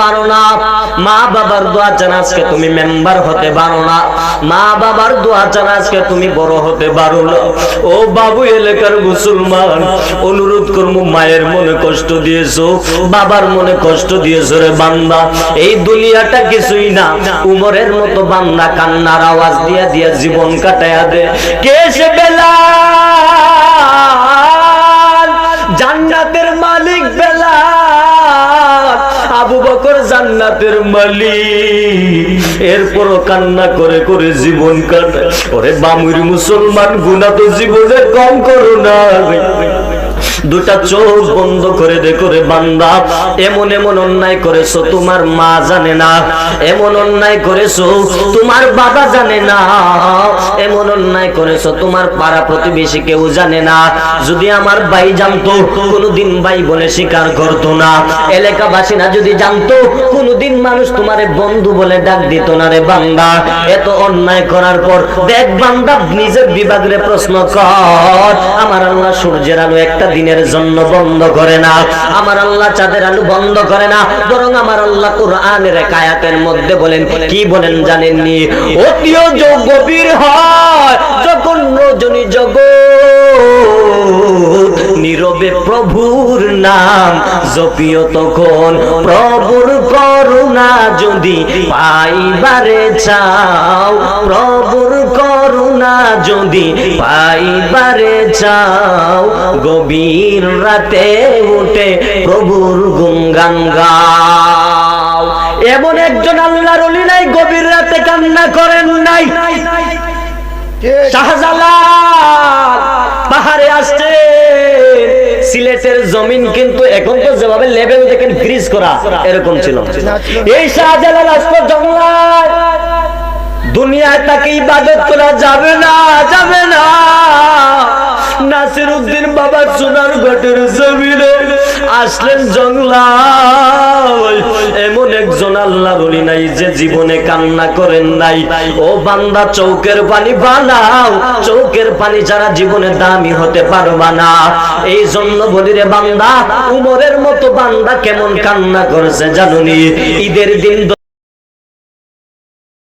পারো না, মা বাবার দোয়া চান আজকে তুমি মেম্বার হতে পারো না, মা বাবার দোয়া চান আজকে তুমি বড় হতে পারো না। ও বাবু এলাকার মুসলমান, অনুরোধ করবো, মায়ের মনে কষ্ট দিয়েছো, বাবার মনে কষ্ট দিয়েছো রে বান্দা। এই দুনিয়াটা কিছুই না, উমরের মতো বান্দা কান্নার আওয়াজ দিয়া দিয়া জীবন কাটায়া দে। কে সে বেলাল, জান্নাতের মালিক বেলাল, আবু বকর জান্নাতের মালিক, এরপরও কান্না করে করে জীবন কাটায়। ওরে বামুর মুসলমান, গুনাহ তো জীবনে কম করো না। দুটা চোখ বন্ধ করে দেখো রে বান্দা, এমন এমন অন্যায় করেছো তোমার মা জানে না, এমন অন্যায় করেছো তোমার বাবা জানে না, এমন অন্যায় করেছো তোমার পাড়া প্রতিবেশী কেউ জানে না। যদি আমার ভাই জানতো কোনোদিন ভাই বলে স্বীকার করতো না, এলাকাবাসীরা যদি জানতো কোনোদিন মানুষ তোমারে বন্ধু বলে ডাক দিত না রে বান্দা। এত অন্যায় করার পর দেখ বান্দা, নিজের বিভাগরে প্রশ্ন কর, আমার আল্লাহ সূর্যের আলো একটা দিনের জন্য বন্ধ করে না, আমার আল্লাহ চাঁদের আলো বন্ধ করে না, বরং আমার আল্লাহ কোরআনের এক আয়াতের মধ্যে বলেন, কি বলেন জানেননি? অতিও গভীর হয় যখন রজনী জগৎ, নীরবে প্রভুর নাম জপিও তখন, প্রভুর করুণা যদি পাইবারে চাও, প্রভুর করুণা যদি পাইবারে চাও, গভীর রাতে উঠে প্রভুর গুণগান গাও। এমন একজন আল্লাহর ওলি নাই গভীর রাতে কান্না করেন নাই। শাহজালাল পাহাড়ে আসছে, সিলেটের জমিন কিন্তু এখন তো যেভাবে লেভেল দেখেন গ্রিজ করা, এরকম ছিল। এই শাহজালাল আসতো জঙ্গলায়, দুনিয়ায় তাকে ইবাদত করা যাবে না, যাবে না। নাসিরউদ্দিন বাবা সোনারঘাটের জমিনে আসলেন জঙ্গলায়। এমন একজন আল্লাহর ওলি নাই যে জীবনে কান্না করেন নাই। ও বান্দা, চৌকের পানি বানাও, চৌকের পানি ছাড়া জীবনে দামি হতে পারবা না। এই জন্য বলি রে বান্দা, উমরের মতো বান্দা কেমন কান্না করেছে জানুনি? ঈদের দিন